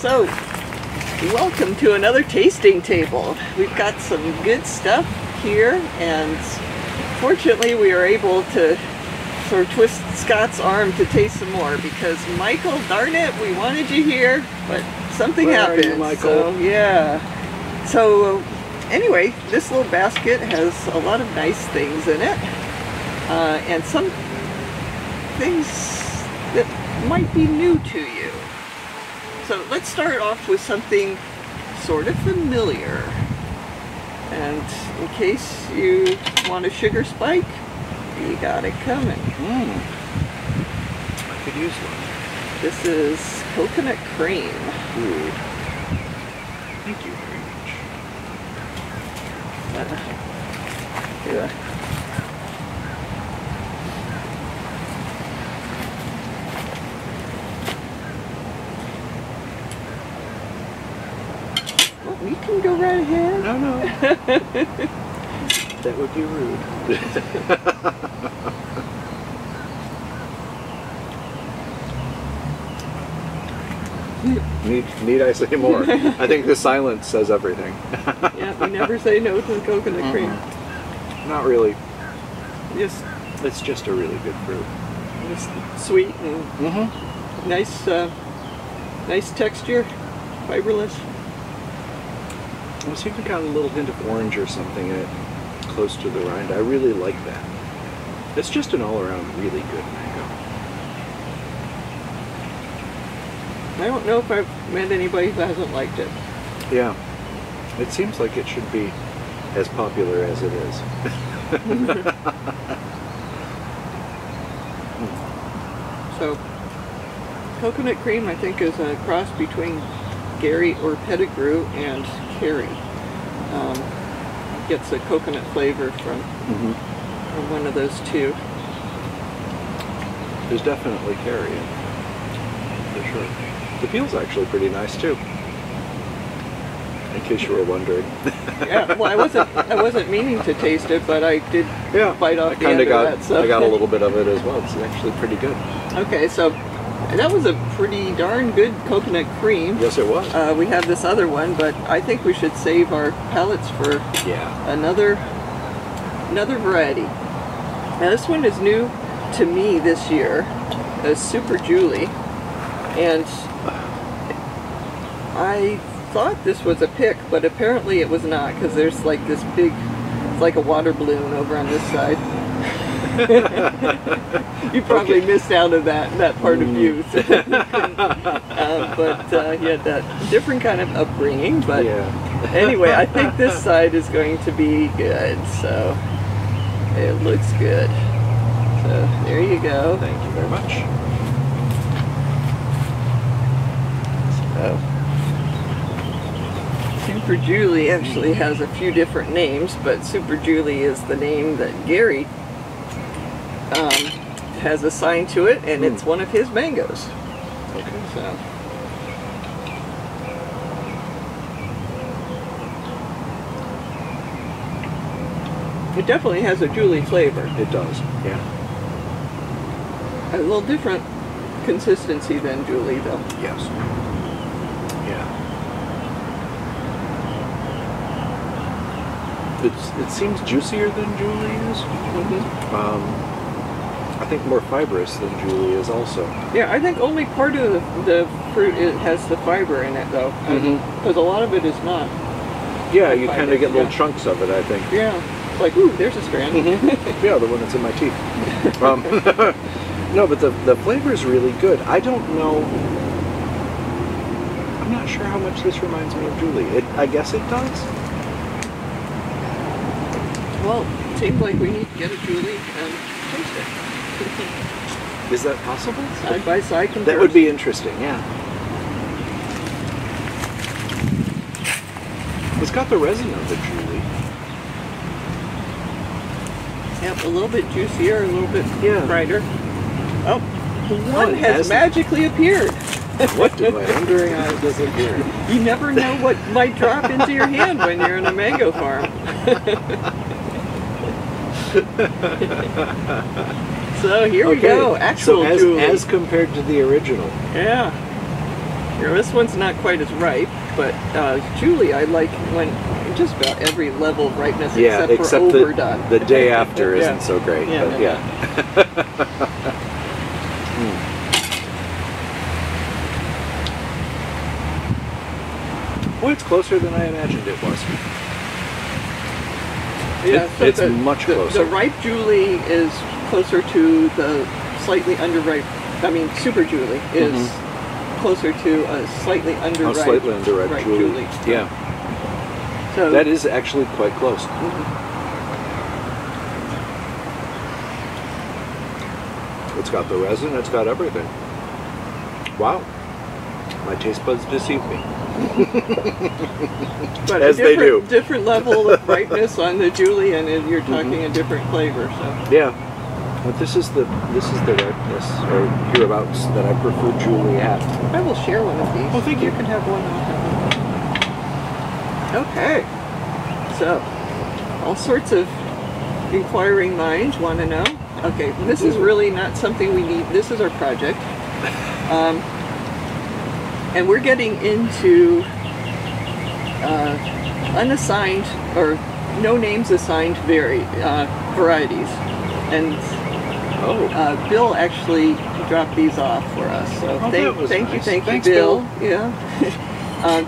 So, welcome to another tasting table. We've got some good stuff here, and fortunately we are able to sort of twist Scott's arm to taste some more because Michael, darn it, we wanted you here, but something happened. Where are you, Michael? So, yeah. So anyway, this little basket has a lot of nice things in it, and some things that might be new to you. So let's start off with something sort of familiar. And in case you want a sugar spike, you got it coming. I could use one. This is coconut cream. Ooh. Thank you very much. Yeah. Well, you can go right ahead. No, no. That would be rude. Need I say more? I think the silence says everything. Yeah, we never say no to the coconut cream. Not really. Just, It's just a really good fruit. it's sweet and nice, nice texture, fiberless. It's even got a little hint of orange or something in it, close to the rind. I really like that. It's just an all-around really good mango. I don't know if I've met anybody who hasn't liked it. Yeah, it seems like it should be as popular as it is. So, coconut cream, I think, is a cross between Gary or Pettigrew and Carrie. Gets a coconut flavor from one of those two. There's definitely carry in it, for sure. The peel's actually pretty nice too. In case you were wondering. Yeah, well, I wasn't meaning to taste it, but I did bite off the end of that. So. I got a little bit of it as well. It's actually pretty good. Okay, so that was a pretty darn good coconut cream. Yes, it was. We have this other one, but I think we should save our palates for another variety. Now this one is new to me this year, Super Julie, and I thought this was a pick, but apparently it was not, because there's like this big, it's like a water balloon over on this side. You probably missed out of that part of youth. But he had that different kind of upbringing. But anyway, I think this side is going to be good. So it looks good. So there you go. Thank you very much. So Super Julie actually has a few different names, but Super Julie is the name that Gary has assigned to it, and it's one of his mangoes. Okay. So. It definitely has a Julie flavor. It does, yeah. A little different consistency than Julie, though. Yes. Yeah. It seems juicier than Julie is. I think more fibrous than Julie is also. Yeah, I think only part of the fruit has the fiber in it, though, because a lot of it is not. Yeah, you kind of get little chunks of it, I think. Yeah, it's like, ooh, there's a strand. Yeah, the one that's in my teeth. No, but the flavor is really good. I don't know. I'm not sure how much this reminds me of Julie. I guess it does. Well, it seems like we need to get a Julie and taste it. Is that possible? Side by side comparison. That would be interesting, yeah. It's got the resin of the Julie. Yep, a little bit juicier, a little bit brighter. Oh, one has hasn't. Magically appeared. What did my wondering eyes disappear? You never know what might drop into your hand when you're in a mango farm. So here we go, actual Julie. As compared to the original. Yeah. This one's not quite as ripe, but Julie, I like when just about every level of ripeness except for overdone. The day after yeah. isn't so great, yeah, but yeah. Well, it's closer than I imagined it was. Yeah, so it's much closer. The ripe Julie is closer to the slightly underripe. I mean, Super Julie is closer to a slightly underripe. Slightly underripe Julie. Yeah. So that is actually quite close. It's got the resin. It's got everything. Wow. My taste buds deceive me. But as they do. Different level of ripeness on the Julie, and you're talking a different flavor. So yeah, but this is the ripeness or hereabouts that I prefer Julie at. I will share one of these. Oh, thank you. You can have one. Okay, so all sorts of inquiring minds want to know. Okay, this is really not something we need. This is our project. And we're getting into unassigned or no names assigned varieties. And Bill actually dropped these off for us. So thank you, Thanks, Bill. Yeah.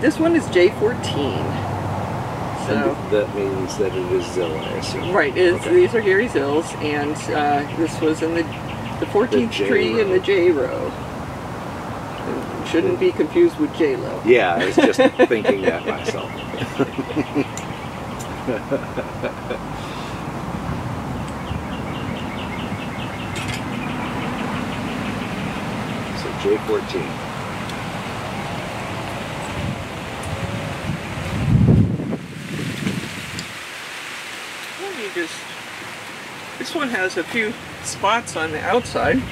This one is J14. So and that means that it is Zill, I assume. Right. These are Gary Zill's, and this was in the 14th tree in the J row. Shouldn't be confused with J-Lo. Yeah, I was just thinking that myself. So J14. This one has a few spots on the outside,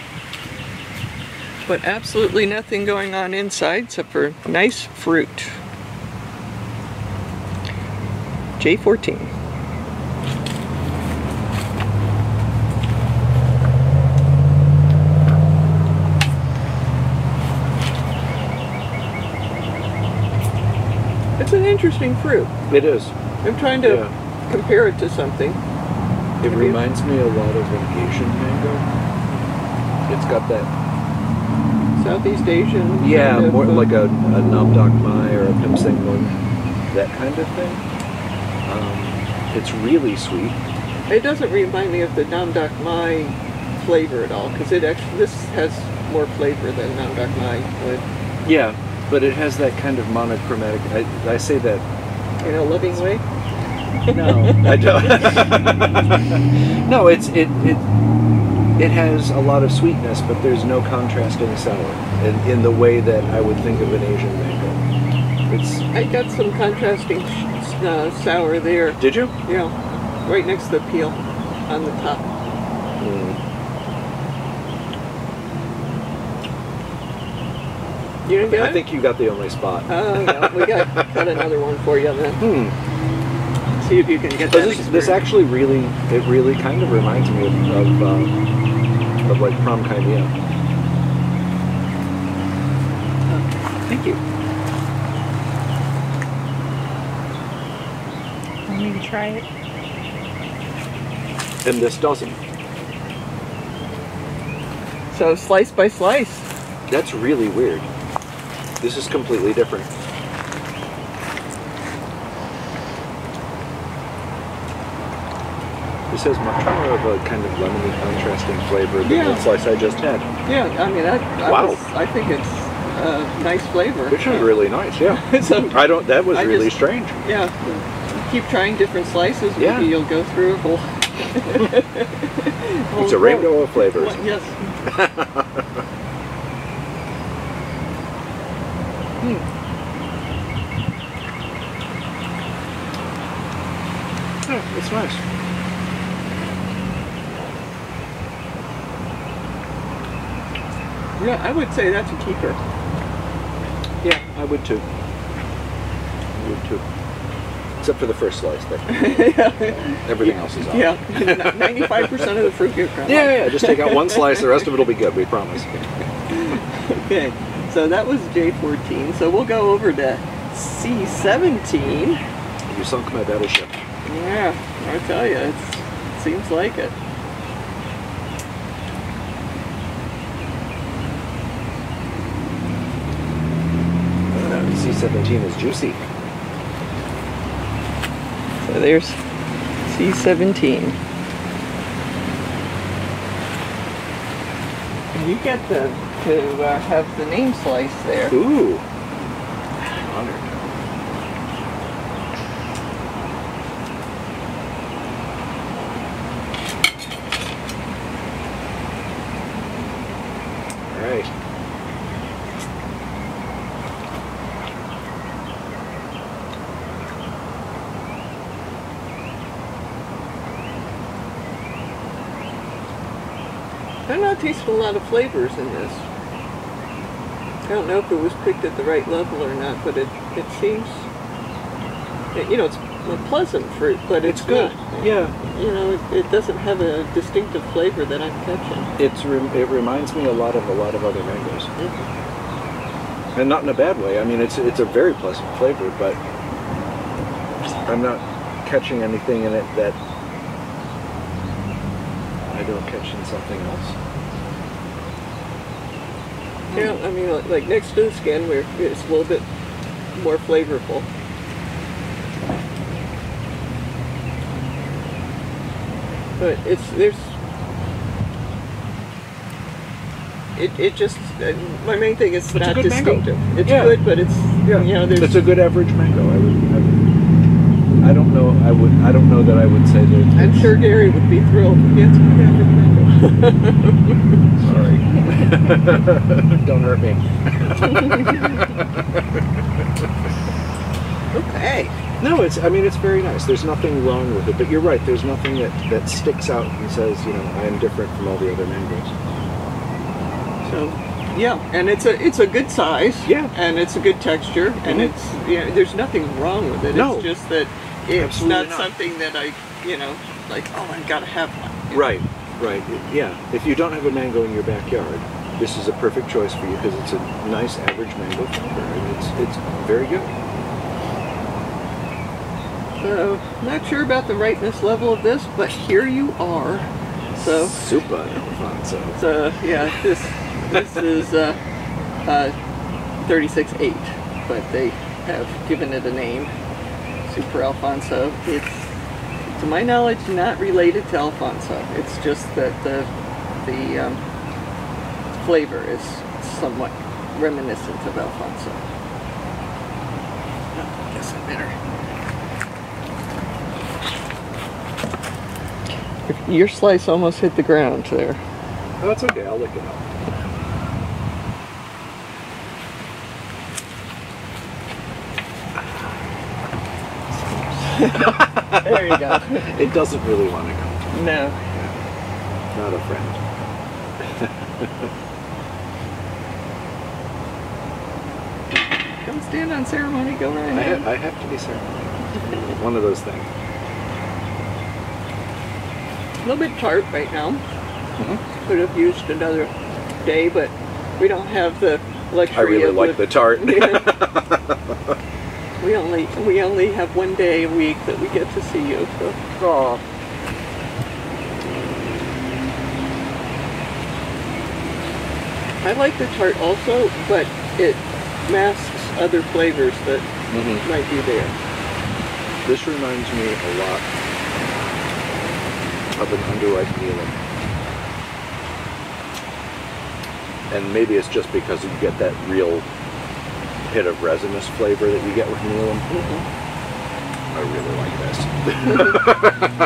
but absolutely nothing going on inside except for nice fruit. J14. It's an interesting fruit. It is. I'm trying to compare it to something. It reminds me a lot of an Asian mango. It's got that Southeast Asian. Yeah, more like a Nam Dak Mai or a Pim Seng Mun, that kind of thing. It's really sweet. It doesn't remind me of the Nam Dak Mai flavor at all, because this has more flavor than Nam Dak Mai would. Yeah, but it has that kind of monochromatic. I say that in a loving way. No, I don't. No, it has a lot of sweetness, but there's no contrasting sour in the way that I would think of an Asian mango. I got some contrasting sour there. Did you? Yeah, right next to the peel on the top. You didn't get it? I think you got the only spot. Oh, yeah, we got another one for you then. See if you can get that. This actually really kind of reminds me of like prom Crimea. Thank you. Want me to try it? And this doesn't. So slice by slice. That's really weird. This is completely different. This has much more of a kind of lemony contrasting flavor than the slice I just had. Yeah, I mean, I think it's a nice flavor. Which is really nice, yeah. So that was really strange. Yeah, keep trying different slices, maybe you'll go through a whole... It's a rainbow of flavors. Yes. Yeah, it's nice. Yeah, I would say that's a keeper. Yeah, I would too. Except for the first slice. Everything else is off. Yeah, 95% of the fruit gets gone. Yeah, just take out one slice, the rest of it will be good, we promise. Okay, So that was J14. So we'll go over to C17. You sunk my battleship. Yeah, I tell you, it seems like it. C17 is juicy. So there's C17. And you get to have the name slice there. Ooh. Honored. All right. I'm not tasting a lot of flavors in this. I don't know if it was picked at the right level or not, but it seems, you know, it's a pleasant fruit, but it's good. not, Yeah. you know, it doesn't have a distinctive flavor that I'm catching. It reminds me a lot of other mangoes, and not in a bad way. I mean, it's a very pleasant flavor, but I'm not catching anything in it that I don't catch in something else. Yeah, I mean, like next to the skin, where it's a little bit more flavorful. But it just, my main thing is not distinctive. Mango. It's Yeah. good, but it's, you know, there's... It's a good average mango. I don't know that I would say that. I'm sure Gary would be thrilled. Yeah, it's a good average mango. Sorry. Don't hurt me. Okay. No, I mean, it's very nice. There's nothing wrong with it, but you're right. There's nothing that sticks out and says, you know, I am different from all the other mangoes. So, yeah, and it's a good size. Yeah. And it's a good texture, and it's, you know, there's nothing wrong with it. No. It's just that it's Absolutely not something that I, you know, like, oh, I gotta have one. Right. Right. Yeah. If you don't have a mango in your backyard, this is a perfect choice for you because it's a nice average mango flavor, and it's very good. So, not sure about the ripeness level of this, but here you are. So, Super Alphonso. So yeah, this is 36.8, but they have given it a name, Super Alphonso. It's, to my knowledge, not related to Alphonso. It's just that the flavor is somewhat reminiscent of Alphonso. Oh, I guess I better. Your slice almost hit the ground there. Oh, that's okay. I'll lick it up. There you go. It doesn't really want to go. No. Not a friend. Come stand on ceremony, go right ahead. I have to be ceremonial. One of those things. A little bit tart right now. Could have used another day, but we don't have the luxury. I really like the tart. We only have one day a week that we get to see you. So. Oh. I like the tart also, but it masks other flavors that might be there. This reminds me a lot of an underripe Neelam. And maybe it's just because you get that real hit of resinous flavor that you get with Neelam. I really like this.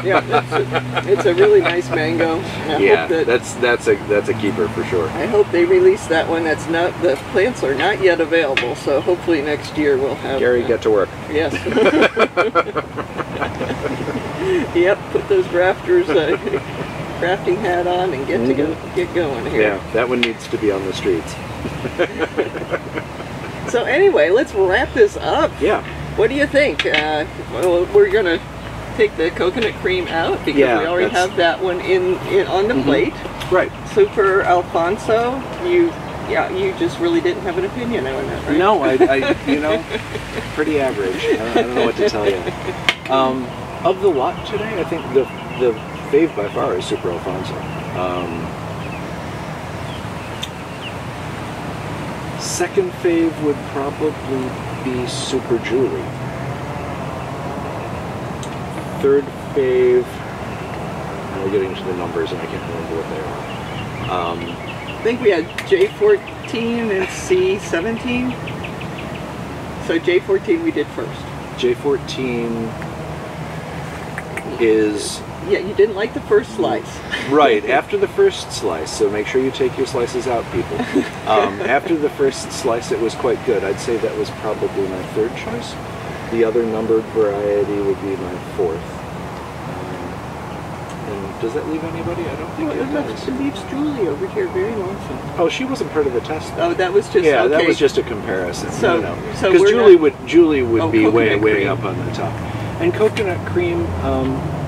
Yeah, it's a really nice mango. Yeah, that's a keeper for sure. I hope they release that one. That's not, the plants are not yet available, so hopefully next year we'll have. Gary, get to work. Yes. Yep, put those grafters, grafting hat on and get going here. Yeah, that one needs to be on the streets. So anyway, let's wrap this up. Yeah. What do you think? Well, we're gonna take the coconut cream out because we already have that one in on the plate. Right. Super Alphonso, you yeah, you just really didn't have an opinion on it, right? No, you know, pretty average. I don't know what to tell you. Of the lot today, I think the fave by far is Super Alphonso. Second fave would probably be Super Julie. Third fave, now we're getting into the numbers and I can't remember what they are. I think we had J14 and C17. So J14 we did first. J14 is... Yeah, you didn't like the first slice. Right, after the first slice, so make sure you take your slices out, people. After the first slice, it was quite good. I'd say that was probably my third choice. The other numbered variety would be my fourth. And does that leave anybody? I don't think it does. It leaves Julie over here very lonesome. Oh, she wasn't part of the test, though. Oh, that was just... Yeah, okay. that was just a comparison. So, no. So Because Julie would be way cream. up on the top. And coconut cream,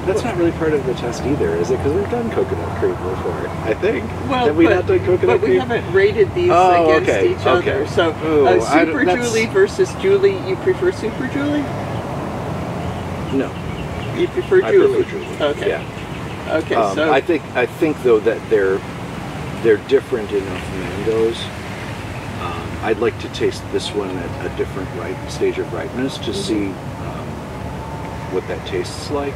that's not really part of the test either, is it? Because we've done coconut cream before, I think. Well, have we not done coconut cream? But we haven't rated these against each other. So, Super Julie versus Julie, you prefer Super Julie? No. You prefer I Julie? prefer Julie. Okay. Yeah. Okay, so... I think though that they're different enough mangoes. I'd like to taste this one at a different stage of ripeness to see what that tastes like.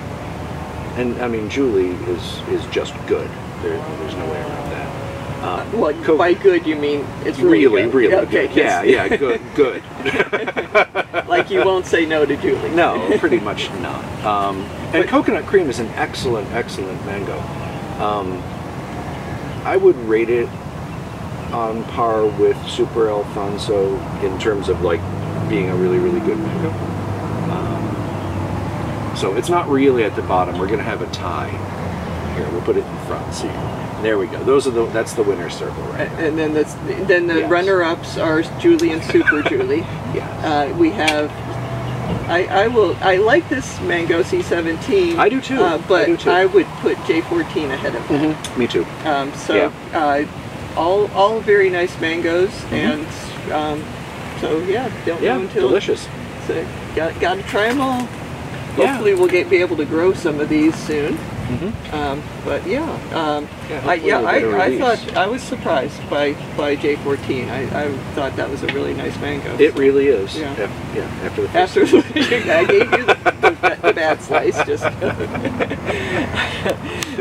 And I mean, Julie is just good. There's no way around that. Well, by good you mean it's really good. Really okay, good. Yeah, good. Like you won't say no to Julie. No, pretty much not. And coconut cream is an excellent mango. I would rate it on par with Super Alphonso in terms of like being a really good mango. So it's not really at the bottom. We're going to have a tie. Here, we'll put it in front. See, there we go. That's the winner's circle, right? And then the runner-ups are Julie and Super Julie. Yes. We have. I like this mango C17. I do too. But I would put J14 ahead of that. Mm-hmm. Me too. All very nice mangoes, and so yeah, don't know until delicious. So got to try them all. Hopefully we'll be able to grow some of these soon. But I thought I was surprised by J14. I thought that was a really nice mango. It really is. Yeah. After the first I gave you the bad slice. Just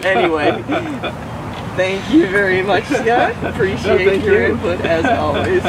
anyway. Thank you very much, Scott. Appreciate your input as always.